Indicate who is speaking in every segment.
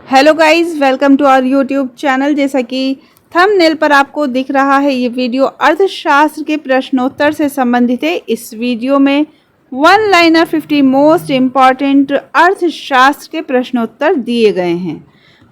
Speaker 1: Hello guys, welcome to our YouTube channel. जैसा कि thumbnail पर आपको दिख रहा है, ये वीडियो अर्थशास्त्र के प्रश्नोत्तर से संबंधित है। इस वीडियो में वन लाइनर 50 मोस्ट इम्पॉर्टेंट अर्थशास्त्र के प्रश्नोत्तर दिए गए हैं।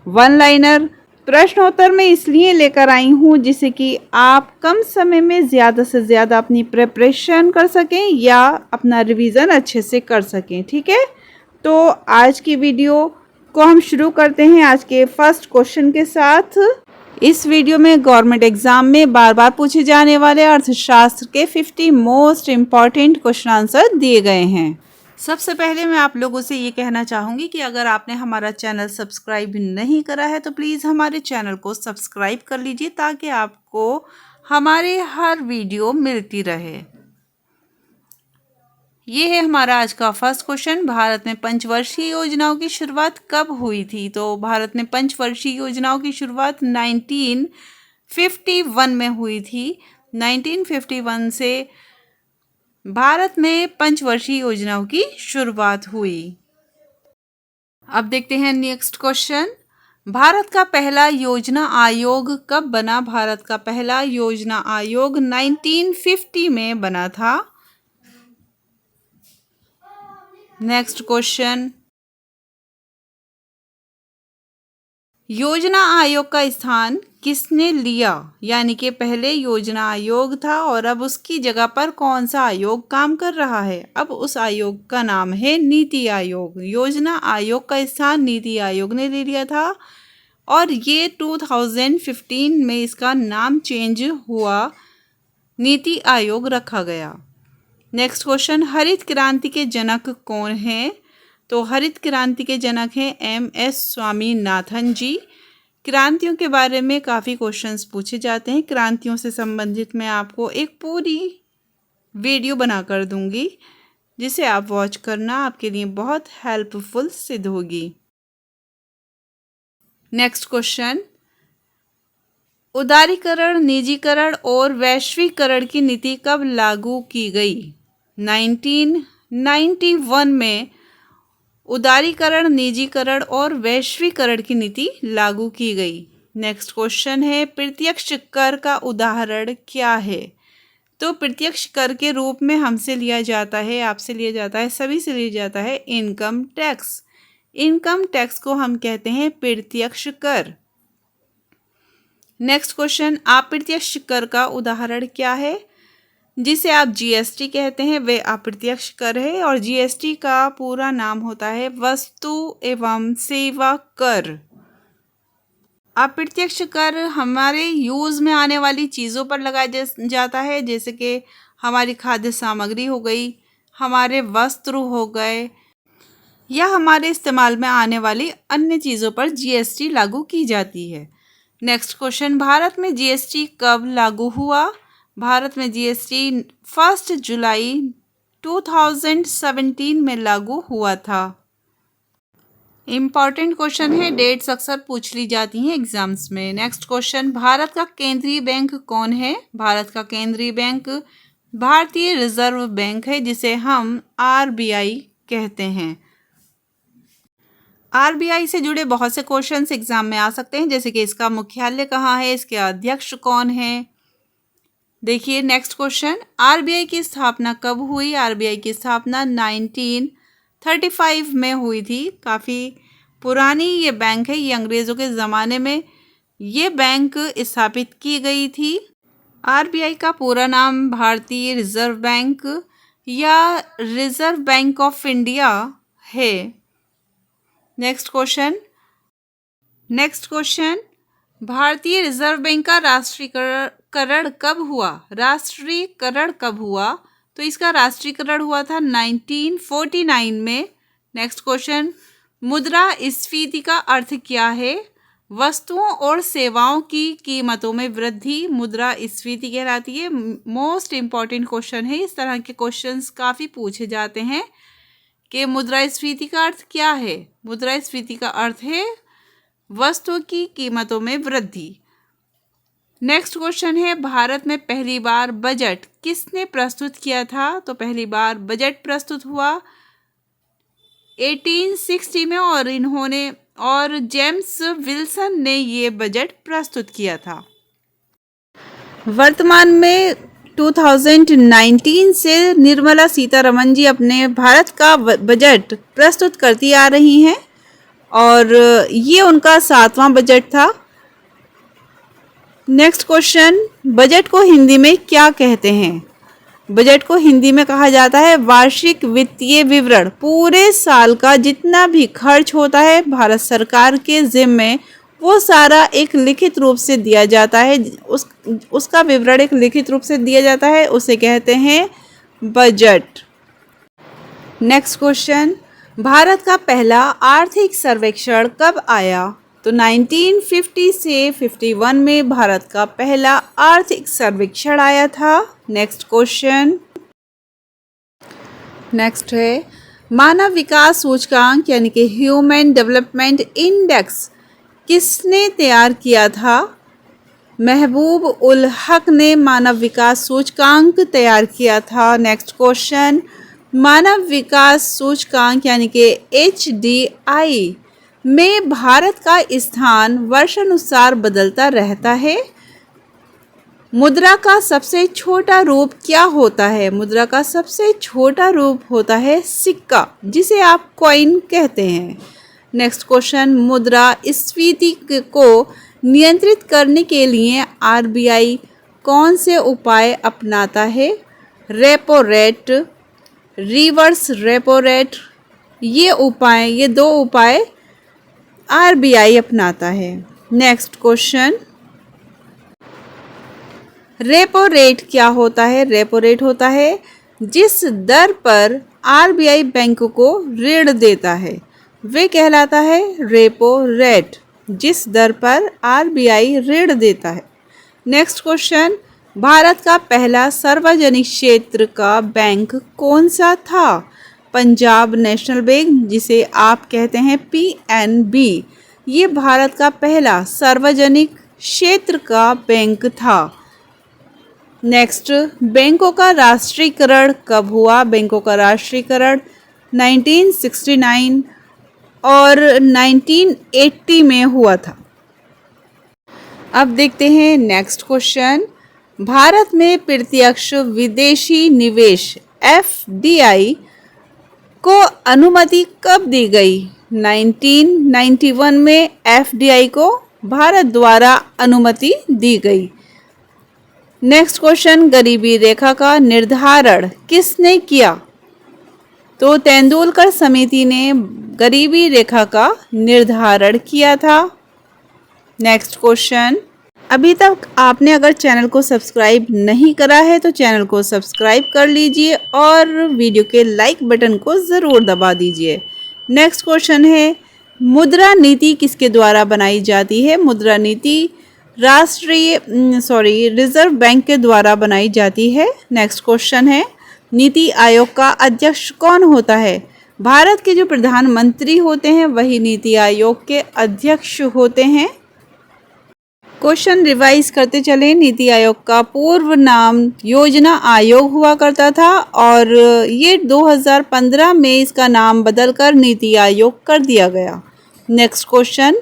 Speaker 1: वन लाइनर प्रश्नोत्तर में इसलिए लेकर आई हूँ जिससे कि आप कम समय में ज़्यादा से ज़्यादा अपनी प्रिपरेशन कर सकें या अपना रिवीजन अच्छे से कर सकें। ठीक है, तो आज की वीडियो को हम शुरू करते हैं आज के फर्स्ट क्वेश्चन के साथ। इस वीडियो में गवर्नमेंट एग्जाम में बार बार पूछे जाने वाले अर्थशास्त्र के 50 मोस्ट इम्पॉर्टेंट क्वेश्चन आंसर दिए गए हैं। सबसे पहले मैं आप लोगों से ये कहना चाहूँगी कि अगर आपने हमारा चैनल सब्सक्राइब नहीं करा है तो प्लीज़ हमारे चैनल को सब्सक्राइब कर लीजिए ताकि आपको हमारे हर वीडियो मिलती रहे। ये है हमारा आज का फर्स्ट क्वेश्चन। भारत में पंचवर्षीय योजनाओं की शुरुआत कब हुई थी? तो भारत में पंचवर्षीय योजनाओं की शुरुआत 1951 में हुई थी। 1951 से भारत में पंचवर्षीय योजनाओं की शुरुआत हुई। अब देखते हैं नेक्स्ट क्वेश्चन। भारत का पहला योजना आयोग कब बना? भारत का पहला योजना आयोग 1950 में बना था। नेक्स्ट क्वेश्चन, योजना आयोग का स्थान किसने लिया? यानी कि पहले योजना आयोग था और अब उसकी जगह पर कौन सा आयोग काम कर रहा है? अब उस आयोग का नाम है नीति आयोग। योजना आयोग का स्थान नीति आयोग ने ले लिया था और ये 2015 में इसका नाम चेंज हुआ, नीति आयोग रखा गया। नेक्स्ट क्वेश्चन, हरित क्रांति के जनक कौन हैं? तो हरित क्रांति के जनक हैं MS स्वामीनाथन जी। क्रांतियों के बारे में काफ़ी क्वेश्चंस पूछे जाते हैं। क्रांतियों से संबंधित मैं आपको एक पूरी वीडियो बना कर दूंगी जिसे आप वॉच करना, आपके लिए बहुत हेल्पफुल सिद्ध होगी। नेक्स्ट क्वेश्चन, उदारीकरण, निजीकरण और वैश्वीकरण की नीति कब लागू की गई? 1991 में उदारीकरण, निजीकरण और वैश्वीकरण की नीति लागू की गई। नेक्स्ट क्वेश्चन है, प्रत्यक्ष कर का उदाहरण क्या है? तो प्रत्यक्ष कर के रूप में हमसे लिया जाता है, आपसे लिया जाता है, सभी से लिया जाता है इनकम टैक्स। इनकम टैक्स को हम कहते हैं प्रत्यक्ष कर। नेक्स्ट क्वेश्चन, अप्रत्यक्ष कर का उदाहरण क्या है? जिसे आप GST कहते हैं वे अप्रत्यक्ष कर है और GST का पूरा नाम होता है वस्तु एवं सेवा कर। अप्रत्यक्ष कर हमारे यूज़ में आने वाली चीज़ों पर लगाया जाता है, जैसे कि हमारी खाद्य सामग्री हो गई, हमारे वस्त्र हो गए या हमारे इस्तेमाल में आने वाली अन्य चीज़ों पर GST लागू की जाती है। नेक्स्ट क्वेश्चन, भारत में GST कब लागू हुआ? भारत में GST 1 जुलाई 2017 में लागू हुआ था। इम्पॉर्टेंट क्वेश्चन है, डेट्स अक्सर पूछ ली जाती हैं एग्जाम्स में। नेक्स्ट क्वेश्चन, भारत का केंद्रीय बैंक कौन है? भारत का केंद्रीय बैंक भारतीय रिजर्व बैंक है, जिसे हम RBI कहते हैं। RBI से जुड़े बहुत से क्वेश्चंस एग्जाम में आ सकते हैं, जैसे कि इसका मुख्यालय कहाँ है, इसके अध्यक्ष कौन है। देखिए नेक्स्ट क्वेश्चन, RBI की स्थापना कब हुई? RBI की स्थापना 1935 में हुई थी। काफ़ी पुरानी ये बैंक है, ये अंग्रेज़ों के ज़माने में ये बैंक स्थापित की गई थी। RBI का पूरा नाम भारतीय रिजर्व बैंक या रिजर्व बैंक ऑफ इंडिया है। नेक्स्ट क्वेश्चन, भारतीय रिजर्व बैंक का राष्ट्रीयकरण कब हुआ? राष्ट्रीयकरण कब हुआ? तो इसका राष्ट्रीयकरण हुआ था 1949 में। नेक्स्ट क्वेश्चन, मुद्रास्फीति का अर्थ क्या है? वस्तुओं और सेवाओं की कीमतों में वृद्धि मुद्रास्फीति कहलाती है। मोस्ट इम्पॉर्टेंट क्वेश्चन है, इस तरह के क्वेश्चंस काफ़ी पूछे जाते हैं कि मुद्रास्फीति का अर्थ क्या है। मुद्रास्फीति का अर्थ है वस्तुओं की कीमतों में वृद्धि। नेक्स्ट क्वेश्चन है, भारत में पहली बार बजट किसने प्रस्तुत किया था? तो पहली बार बजट प्रस्तुत हुआ 1860 में और इन्होंने और जेम्स विल्सन ने ये बजट प्रस्तुत किया था। वर्तमान में 2019 से निर्मला सीतारमण जी अपने भारत का बजट प्रस्तुत करती आ रही हैं और ये उनका 7वां बजट था। नेक्स्ट क्वेश्चन, बजट को हिंदी में क्या कहते हैं? बजट को हिंदी में कहा जाता है वार्षिक वित्तीय विवरण। पूरे साल का जितना भी खर्च होता है भारत सरकार के जिम्मे, वो सारा एक लिखित रूप से दिया जाता है। उसका विवरण एक लिखित रूप से दिया जाता है, उसे कहते हैं बजट। नेक्स्ट क्वेश्चन, भारत का पहला आर्थिक सर्वेक्षण कब आया? तो 1950 से 51 में भारत का पहला आर्थिक सर्वेक्षण आया था। नेक्स्ट क्वेश्चन, नेक्स्ट है मानव विकास सूचकांक यानी कि ह्यूमन डेवलपमेंट इंडेक्स किसने तैयार किया था? महबूब उल हक ने मानव विकास सूचकांक तैयार किया था। नेक्स्ट क्वेश्चन, मानव विकास सूचकांक यानी कि HDI में भारत का स्थान वर्षानुसार बदलता रहता है। मुद्रा का सबसे छोटा रूप क्या होता है? मुद्रा का सबसे छोटा रूप होता है सिक्का, जिसे आप कॉइन कहते हैं। नेक्स्ट क्वेश्चन, मुद्रास्फीति को नियंत्रित करने के लिए RBI कौन से उपाय अपनाता है? Repo rate, reverse repo rate, ये दो उपाय RBI अपनाता है। नेक्स्ट क्वेश्चन, रेपो रेट क्या होता है? रेपो रेट होता है जिस दर पर RBI बैंक को ऋण देता है, वे कहलाता है रेपो रेट, जिस दर पर RBI ऋण देता है। नेक्स्ट क्वेश्चन, भारत का पहला सार्वजनिक क्षेत्र का बैंक कौन सा था? पंजाब नेशनल बैंक, जिसे आप कहते हैं PNB, ये भारत का पहला सार्वजनिक क्षेत्र का बैंक था। नेक्स्ट, बैंकों का राष्ट्रीयकरण कब हुआ? बैंकों का राष्ट्रीयकरण 1969 और 1980 में हुआ था। अब देखते हैं नेक्स्ट क्वेश्चन, भारत में प्रत्यक्ष विदेशी निवेश FDI को अनुमति कब दी गई? 1991 में FDI को भारत द्वारा अनुमति दी गई। नेक्स्ट क्वेश्चन, गरीबी रेखा का निर्धारण किसने किया? तो तेंदुलकर समिति ने गरीबी रेखा का निर्धारण किया था। नेक्स्ट क्वेश्चन, अभी तक आपने अगर चैनल को सब्सक्राइब नहीं करा है तो चैनल को सब्सक्राइब कर लीजिए और वीडियो के लाइक बटन को ज़रूर दबा दीजिए। नेक्स्ट क्वेश्चन है, मुद्रा नीति किसके द्वारा बनाई जाती है? मुद्रा नीति रिजर्व बैंक के द्वारा बनाई जाती है। नेक्स्ट क्वेश्चन है, नीति आयोग का अध्यक्ष कौन होता है? भारत के जो प्रधानमंत्री होते हैं वही नीति आयोग के अध्यक्ष होते हैं। क्वेश्चन रिवाइज करते चलें। नीति आयोग का पूर्व नाम योजना आयोग हुआ करता था और ये 2015 में इसका नाम बदलकर नीति आयोग कर दिया गया। नेक्स्ट क्वेश्चन,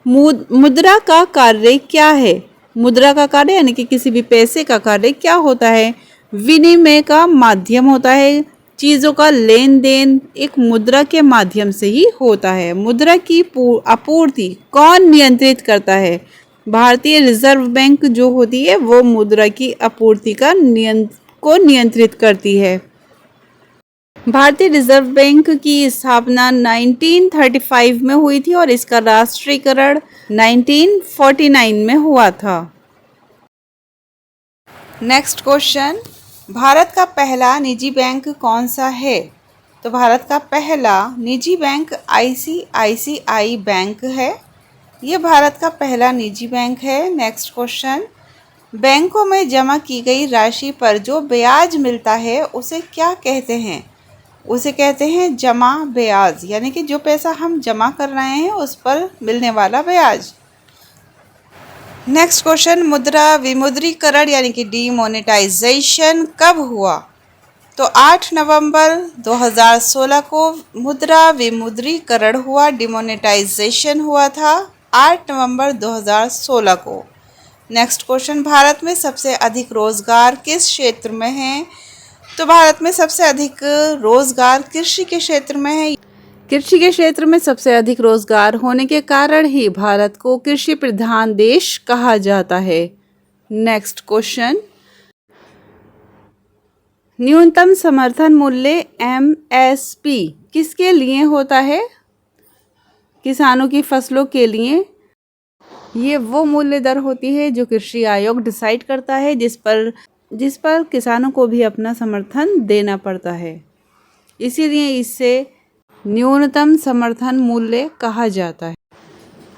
Speaker 1: मुद्रा का कार्य क्या है? मुद्रा का कार्य यानी कि किसी भी पैसे का कार्य क्या होता है? विनिमय का माध्यम होता है। चीज़ों का लेन देन एक मुद्रा के माध्यम से ही होता है। मुद्रा की आपूर्ति कौन नियंत्रित करता है? भारतीय रिजर्व बैंक जो होती है वो मुद्रा की आपूर्ति को नियंत्रित करती है। भारतीय रिजर्व बैंक की स्थापना 1935 में हुई थी और इसका राष्ट्रीयकरण 1949 में हुआ था। नेक्स्ट क्वेश्चन, भारत का पहला निजी बैंक कौन सा है? तो भारत का पहला निजी बैंक ICICI बैंक है। ये भारत का पहला निजी बैंक है। नेक्स्ट क्वेश्चन, बैंकों में जमा की गई राशि पर जो ब्याज मिलता है उसे क्या कहते हैं? उसे कहते हैं जमा ब्याज, यानी कि जो पैसा हम जमा कर रहे हैं उस पर मिलने वाला ब्याज। नेक्स्ट क्वेश्चन, मुद्रा विमुद्रीकरण यानी कि डीमोनेटाइजेशन कब हुआ? तो 8 नवंबर 2016 को मुद्रा विमुद्रीकरण हुआ, डिमोनेटाइजेशन हुआ था 8 नवंबर 2016 को। नेक्स्ट क्वेश्चन, भारत में सबसे अधिक रोजगार किस क्षेत्र में है? तो भारत में सबसे अधिक रोजगार कृषि के क्षेत्र में है। कृषि के क्षेत्र में सबसे अधिक रोजगार होने के कारण ही भारत को कृषि प्रधान देश कहा जाता है। नेक्स्ट क्वेश्चन, न्यूनतम समर्थन मूल्य एमएसपी किसके लिए होता है? किसानों की फसलों के लिए। ये वो मूल्य दर होती है जो कृषि आयोग डिसाइड करता है, जिस पर किसानों को भी अपना समर्थन देना पड़ता है, इसीलिए इसे न्यूनतम समर्थन मूल्य कहा जाता है।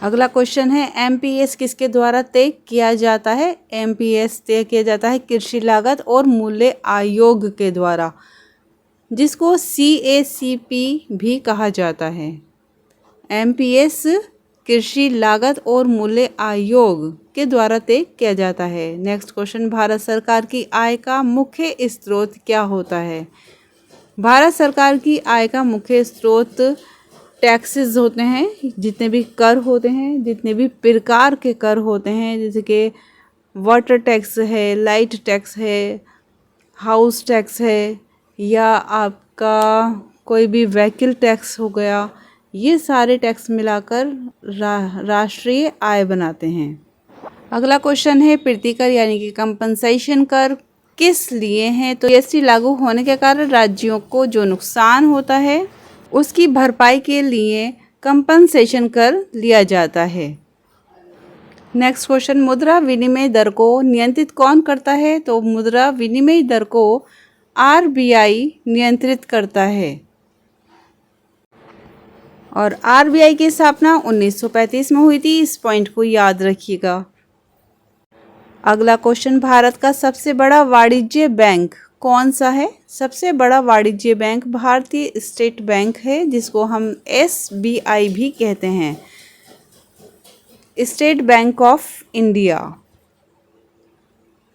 Speaker 1: अगला क्वेश्चन है, एमपीएस किसके द्वारा तय किया जाता है? एमपीएस तय किया जाता है कृषि लागत और मूल्य आयोग के द्वारा, जिसको सीएसीपी भी कहा जाता है। एमपीएस कृषि लागत और मूल्य आयोग के द्वारा तय किया जाता है। नेक्स्ट क्वेश्चन, भारत सरकार की आय का मुख्य स्रोत क्या होता है? भारत सरकार की आय का मुख्य स्रोत टैक्सेस होते हैं, जितने भी कर होते हैं, जितने भी प्रकार के कर होते हैं, जैसे कि वाटर टैक्स है, लाइट टैक्स है, हाउस टैक्स है, या आपका कोई भी व्हीकल टैक्स हो गया, ये सारे टैक्स मिलाकर राष्ट्रीय आय बनाते हैं। अगला क्वेश्चन है, प्रतिकर यानी कि कंपनसेशन कर किस लिए है? तो जीएसटी लागू होने के कारण राज्यों को जो नुकसान होता है उसकी भरपाई के लिए कंपनसेशन कर लिया जाता है। नेक्स्ट क्वेश्चन, मुद्रा विनिमय दर को नियंत्रित कौन करता है? तो मुद्रा विनिमय दर को आरबीआई नियंत्रित करता है, और आरबीआई की स्थापना 1935 में हुई थी। इस पॉइंट को याद रखिएगा। अगला क्वेश्चन, भारत का सबसे बड़ा वाणिज्य बैंक कौन सा है? सबसे बड़ा वाणिज्य बैंक भारतीय स्टेट बैंक है, जिसको हम एसबीआई भी कहते हैं, state bank of India.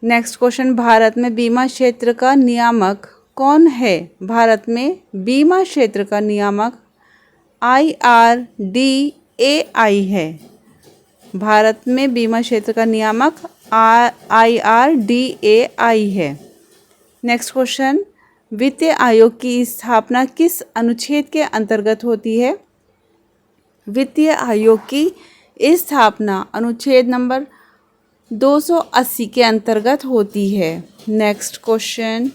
Speaker 1: Next question, Bharat में बीमा क्षेत्र का नियामक कौन है? भारत में बीमा क्षेत्र का नियामक IRDAI है। भारत में बीमा क्षेत्र का नियामक IRDAI है। नेक्स्ट क्वेश्चन, वित्त आयोग की स्थापना किस अनुच्छेद के अंतर्गत होती है? वित्तीय आयोग की स्थापना अनुच्छेद नंबर 280 के अंतर्गत होती है। नेक्स्ट क्वेश्चन,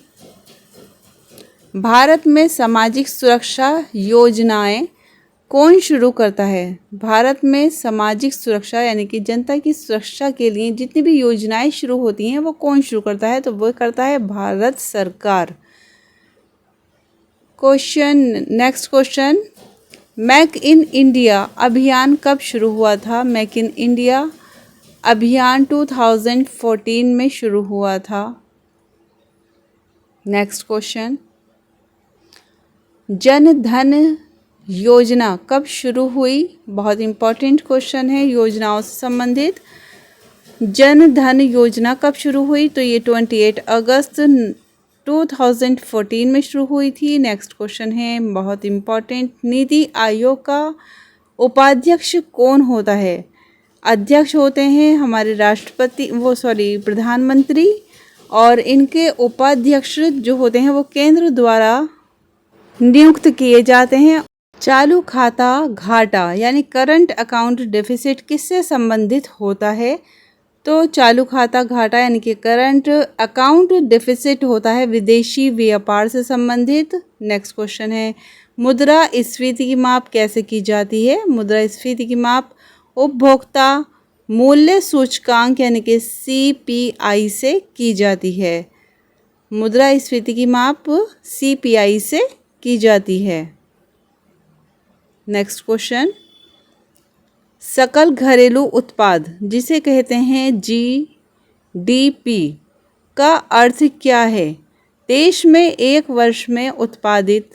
Speaker 1: भारत में सामाजिक सुरक्षा योजनाएं कौन शुरू करता है? भारत में सामाजिक सुरक्षा यानी कि जनता की सुरक्षा के लिए जितनी भी योजनाएं शुरू होती हैं वो कौन शुरू करता है? तो वो करता है भारत सरकार। Next question, make in India अभियान कब शुरू हुआ था? मेक इन इंडिया अभियान 2014 में शुरू हुआ था। नेक्स्ट क्वेश्चन, जन धन योजना कब शुरू हुई? बहुत इम्पोर्टेंट क्वेश्चन है योजनाओं से संबंधित। जन धन योजना कब शुरू हुई? तो ये 28 अगस्त 2014 में शुरू हुई थी। नेक्स्ट क्वेश्चन है बहुत इम्पोर्टेंट, नीति आयोग का उपाध्यक्ष कौन होता है? अध्यक्ष होते हैं हमारे प्रधानमंत्री, और इनके उपाध्यक्ष जो होते हैं वो केंद्र द्वारा नियुक्त किए जाते हैं। चालू खाता घाटा यानी करंट अकाउंट डेफिसिट किससे संबंधित होता है? तो चालू खाता घाटा यानी कि करंट अकाउंट डेफिसिट होता है विदेशी व्यापार से संबंधित। नेक्स्ट क्वेश्चन है, मुद्रास्फीति की माप कैसे की जाती है? मुद्रास्फीति की माप उपभोक्ता मूल्य सूचकांक यानी कि CPI से की जाती है। मुद्रास्फीति की माप CPI से की जाती है। नेक्स्ट क्वेश्चन, सकल घरेलू उत्पाद जिसे कहते हैं GDP का अर्थ क्या है? देश में एक वर्ष में उत्पादित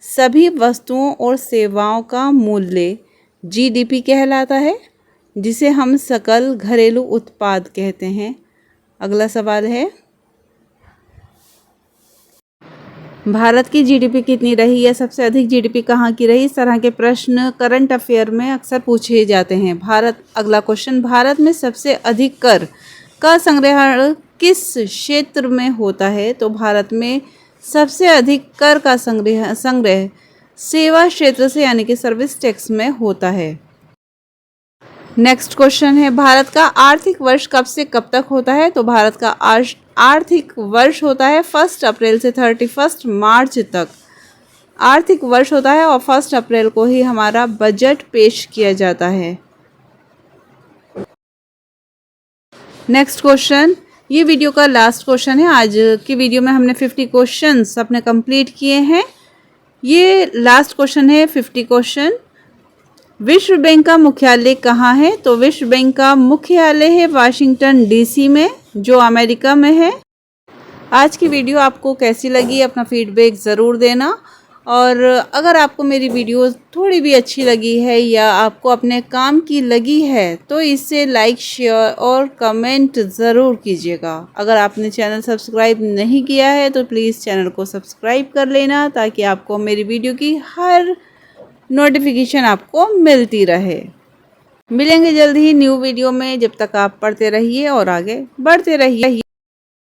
Speaker 1: सभी वस्तुओं और सेवाओं का मूल्य GDP कहलाता है, जिसे हम सकल घरेलू उत्पाद कहते हैं। अगला सवाल है, भारत की जीडीपी कितनी रही है, सबसे अधिक जीडीपी कहाँ की रही। इस तरह के प्रश्न करंट अफेयर में अक्सर पूछे जाते हैं। अगला क्वेश्चन, भारत में सबसे अधिक कर का संग्रहण किस क्षेत्र में होता है। तो भारत में सबसे अधिक कर का संग्रह सेवा क्षेत्र से यानी कि सर्विस टैक्स में होता है। नेक्स्ट क्वेश्चन है, भारत का आर्थिक वर्ष कब से कब तक होता है। तो भारत का आर्थिक वर्ष होता है 1 अप्रैल से 31 मार्च तक आर्थिक वर्ष होता है और 1 अप्रैल को ही हमारा बजट पेश किया जाता है। नेक्स्ट क्वेश्चन, ये वीडियो का लास्ट क्वेश्चन है। आज की वीडियो में हमने 50 क्वेश्चंस अपने कंप्लीट किए हैं। ये लास्ट क्वेश्चन है 50 क्वेश्चन। विश्व बैंक का मुख्यालय कहाँ है। तो विश्व बैंक का मुख्यालय है वाशिंगटन डीसी में, जो अमेरिका में है। आज की वीडियो आपको कैसी लगी, अपना फीडबैक ज़रूर देना। और अगर आपको मेरी वीडियो थोड़ी भी अच्छी लगी है या आपको अपने काम की लगी है तो इसे लाइक, शेयर और कमेंट ज़रूर कीजिएगा। अगर आपने चैनल सब्सक्राइब नहीं किया है तो प्लीज़ चैनल को सब्सक्राइब कर लेना, ताकि आपको मेरी वीडियो की हर नोटिफिकेशन आपको मिलती रहे। मिलेंगे जल्द ही न्यू वीडियो में। जब तक आप पढ़ते रहिए और आगे बढ़ते रहिए।